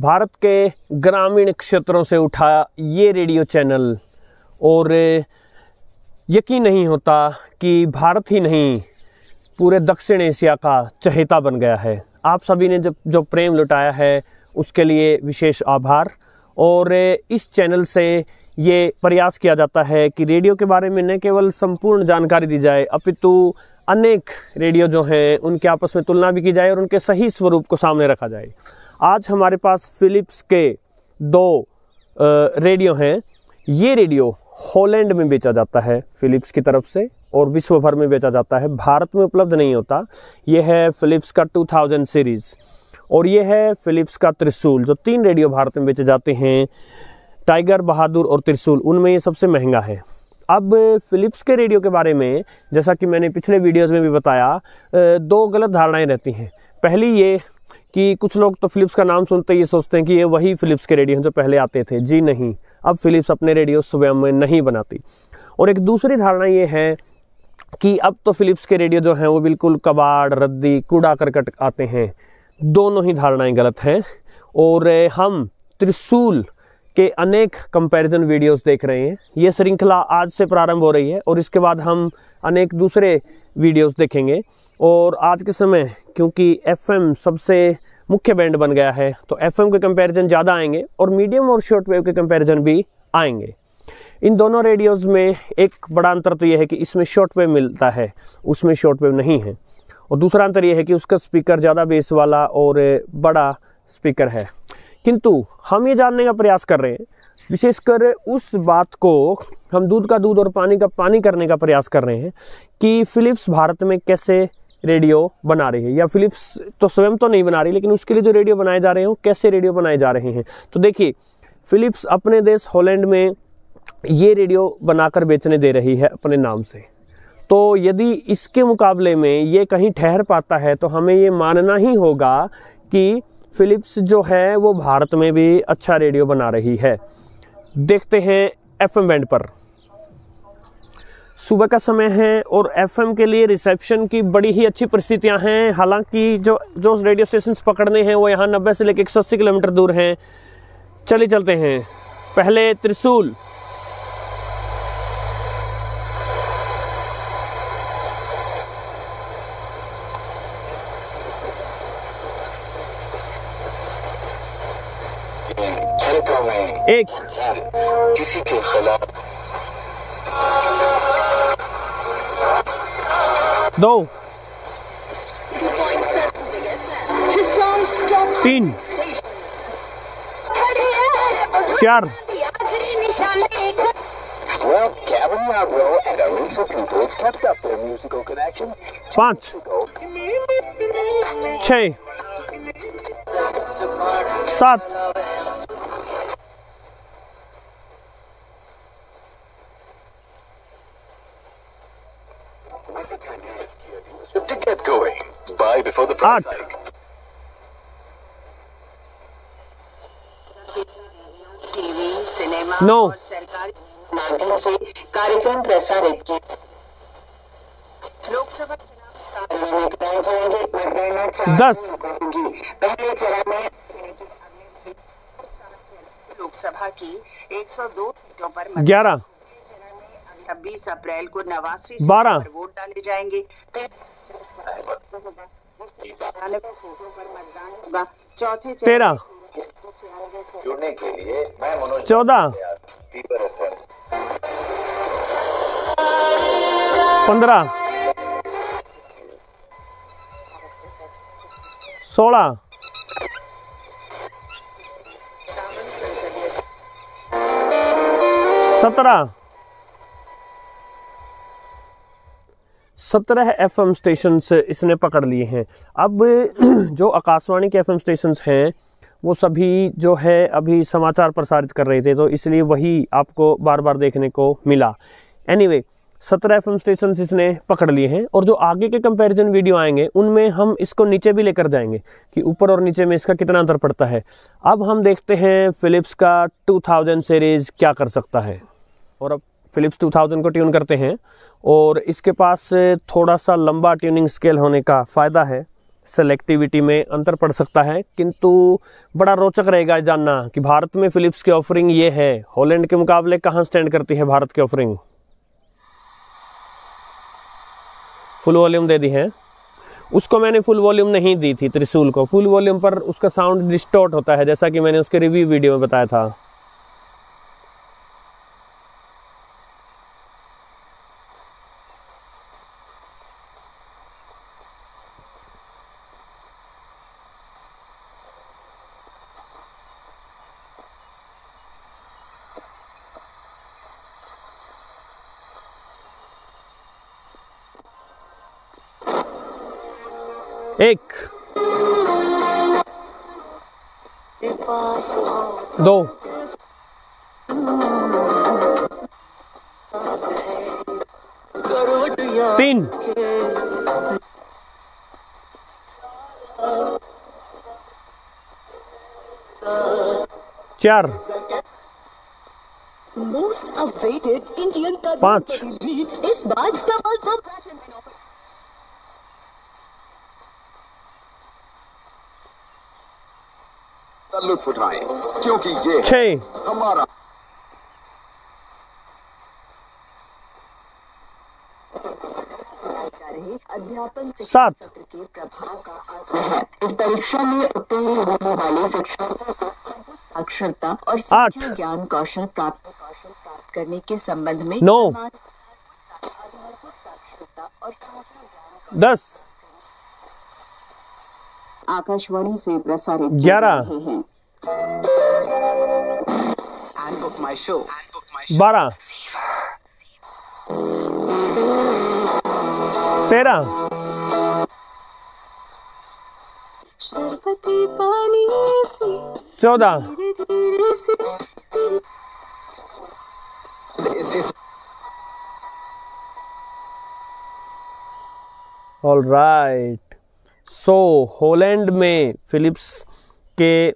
भारत के ग्रामीण क्षेत्रों से उठा ये रेडियो चैनल, और यकीन नहीं होता कि भारत ही नहीं पूरे दक्षिण एशिया का चहेता बन गया है। आप सभी ने जो प्रेम लुटाया है उसके लिए विशेष आभार। और इस चैनल से ये प्रयास किया जाता है कि रेडियो के बारे में न केवल संपूर्ण जानकारी दी जाए, अपितु अनेक रेडियो जो हैं उनके आपस में तुलना भी की जाए और उनके सही स्वरूप को सामने रखा जाए। आज हमारे पास फिलिप्स के 2 रेडियो हैं। ये रेडियो हॉलैंड में बेचा जाता है फिलिप्स की तरफ से, और विश्व भर में बेचा जाता है, भारत में उपलब्ध नहीं होता। ये है फिलिप्स का 2000 सीरीज़, और ये है फिलिप्स का त्रिशूल। जो 3 रेडियो भारत में बेचे जाते हैं, टाइगर, बहादुर और त्रिशूल, उनमें ये सबसे महंगा है। अब फिलिप्स के रेडियो के बारे में, जैसा कि मैंने पिछले वीडियोस में भी बताया, 2 गलत धारणाएं रहती हैं। पहली ये कि कुछ लोग तो फिलिप्स का नाम सुनते ही सोचते हैं कि ये वही फिलिप्स के रेडियो हैं जो पहले आते थे। जी नहीं, अब फिलिप्स अपने रेडियो स्वयं में नहीं बनाती। और एक दूसरी धारणा ये है कि अब तो फिलिप्स के रेडियो जो हैं वो बिल्कुल कबाड़, रद्दी, कूड़ा करकट आते हैं। दोनों ही धारणाएं गलत हैं। और हम त्रिशूल के अनेक कंपैरिजन वीडियोस देख रहे हैं। ये श्रृंखला आज से प्रारंभ हो रही है और इसके बाद हम अनेक दूसरे वीडियोस देखेंगे। और आज के समय क्योंकि FM सबसे मुख्य बैंड बन गया है, तो FM के कंपैरिजन ज़्यादा आएंगे और मीडियम और शॉर्ट वेव के कंपैरिजन भी आएंगे। इन दोनों रेडियोज़ में एक बड़ा अंतर तो यह है कि इसमें शॉर्ट वेव मिलता है, उसमें शॉर्ट वेव नहीं है। और दूसरा अंतर यह है कि उसका स्पीकर ज़्यादा बेस वाला और बड़ा स्पीकर है। किंतु हम ये जानने का प्रयास कर रहे हैं, विशेषकर उस बात को हम दूध का दूध और पानी का पानी करने का प्रयास कर रहे हैं कि फिलिप्स भारत में कैसे रेडियो बना रही है, या फिलिप्स तो स्वयं तो नहीं बना रही, लेकिन उसके लिए जो रेडियो बनाए जा रहे हैं कैसे रेडियो बनाए जा रहे हैं। तो देखिए, फिलिप्स अपने देश हॉलैंड में ये रेडियो बनाकर बेचने दे रही है अपने नाम से। तो यदि इसके मुकाबले में ये कहीं ठहर पाता है तो हमें ये मानना ही होगा कि फिलिप्स जो है वो भारत में भी अच्छा रेडियो बना रही है। देखते हैं FM बैंड पर। सुबह का समय है और FM के लिए रिसेप्शन की बड़ी ही अच्छी परिस्थितियां हैं। हालांकि जो रेडियो स्टेशन पकड़ने हैं वो यहाँ 90 से लेकर 180 किलोमीटर दूर हैं। चलिए चलते हैं। पहले त्रिशूल, एक किसी के खिलाफ 2 3 4 Well, Gavin Rodwell and Arisa Peoples kept up their musical connection 5 6 7 to get going. Buy before the price 8 hike. TV, cinema 9 और सरकारी माध्यम से कार्यक्रम प्रसारित किए। लोकसभा चुनाव 10 पहले चरण में लोकसभा की 102 सीटों पर 11 26 अप्रैल को 89 12 पर वोट डाले जाएंगे। चौथे 13 जुड़ने के लिए मैं मनोज 14 15 16 17 FM स्टेशन इसने पकड़ लिए हैं। अब जो आकाशवाणी के FM स्टेशन हैं वो सभी जो है अभी समाचार प्रसारित कर रहे थे, तो इसलिए वही आपको बार बार देखने को मिला। एनीवे, 17 FM स्टेशन इसने पकड़ लिए हैं, और जो आगे के कंपैरिजन वीडियो आएंगे उनमें हम इसको नीचे भी लेकर जाएंगे कि ऊपर और नीचे में इसका कितना अंतर पड़ता है। अब हम देखते हैं फिलिप्स का 2000 सीरीज़ क्या कर सकता है। और अब फिलिप्स 2000 को ट्यून करते हैं, और इसके पास थोड़ा सा लंबा ट्यूनिंग स्केल होने का फ़ायदा है सेलेक्टिविटी में अंतर पड़ सकता है, किंतु बड़ा रोचक रहेगा जानना कि भारत में फिलिप्स की ऑफरिंग ये है, हॉलैंड के मुकाबले कहाँ स्टैंड करती है भारत की ऑफरिंग। फुल वॉल्यूम दे दी है, उसको मैंने फुल वॉल्यूम नहीं दी थी त्रिशूल को, फुल वॉल्यूम पर उसका साउंड डिस्टॉर्ट होता है, जैसा कि मैंने उसके रिव्यू वीडियो में बताया था। एक, दो, तीन, चार, मोस्ट अवेटेड इंडियन पाँच, इस बार डबल थम का लुत्फ उठाएं, क्योंकि ये छः, हमारा अध्यापन सात, के प्रभाव का अर्थ है। इस परीक्षा में उत्तीर्ण होने वाले शिक्षार्थियों को साक्षरता और शिक्षा ज्ञान कौशल प्राप्त करने के संबंध में 9, 10, आकाशवाणी से प्रसारित 11, 12, 13, शरबती पानी से 14, धीरे से ऑल राइट। सो हॉलैंड में फिलिप्स के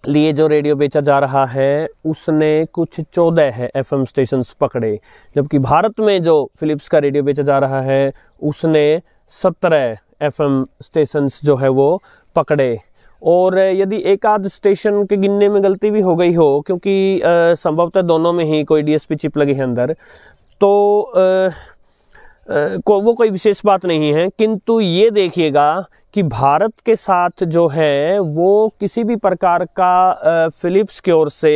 लिए जो रेडियो बेचा जा रहा है उसने कुछ 14 है FM स्टेशंस पकड़े, जबकि भारत में जो फिलिप्स का रेडियो बेचा जा रहा है उसने 17 FM स्टेशंस जो है वो पकड़े। और यदि एक आध स्टेशन के गिनने में गलती भी हो गई हो, क्योंकि संभवतः दोनों में ही कोई DSP चिप लगी है अंदर, तो वो कोई विशेष बात नहीं है, किंतु ये देखिएगा कि भारत के साथ जो है वो किसी भी प्रकार का फिलिप्स की ओर से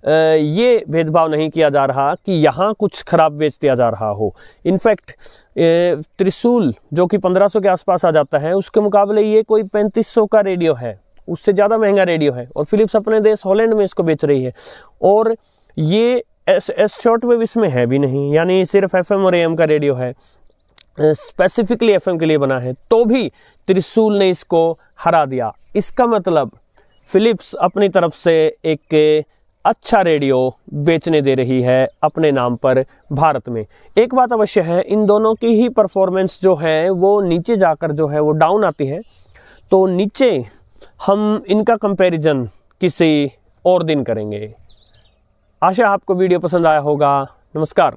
ये भेदभाव नहीं किया जा रहा कि यहाँ कुछ खराब बेच दिया जा रहा हो। इनफैक्ट त्रिशूल जो कि 1500 के आसपास आ जाता है, उसके मुकाबले ये कोई 3500 का रेडियो है, उससे ज़्यादा महंगा रेडियो है, और फिलिप्स अपने देश हॉलैंड में इसको बेच रही है। और ये शॉर्ट वेव इसमें है भी नहीं, यानी सिर्फ FM और AM का रेडियो है, स्पेसिफिकली FM के लिए बना है, तो भी त्रिशूल ने इसको हरा दिया। इसका मतलब फिलिप्स अपनी तरफ से एक अच्छा रेडियो बेचने दे रही है अपने नाम पर भारत में। एक बात अवश्य है, इन दोनों की ही परफॉर्मेंस जो है वो नीचे जाकर जो है वो डाउन आती है, तो नीचे हम इनका कंपैरिजन किसी और दिन करेंगे। आशा आपको वीडियो पसंद आया होगा। नमस्कार।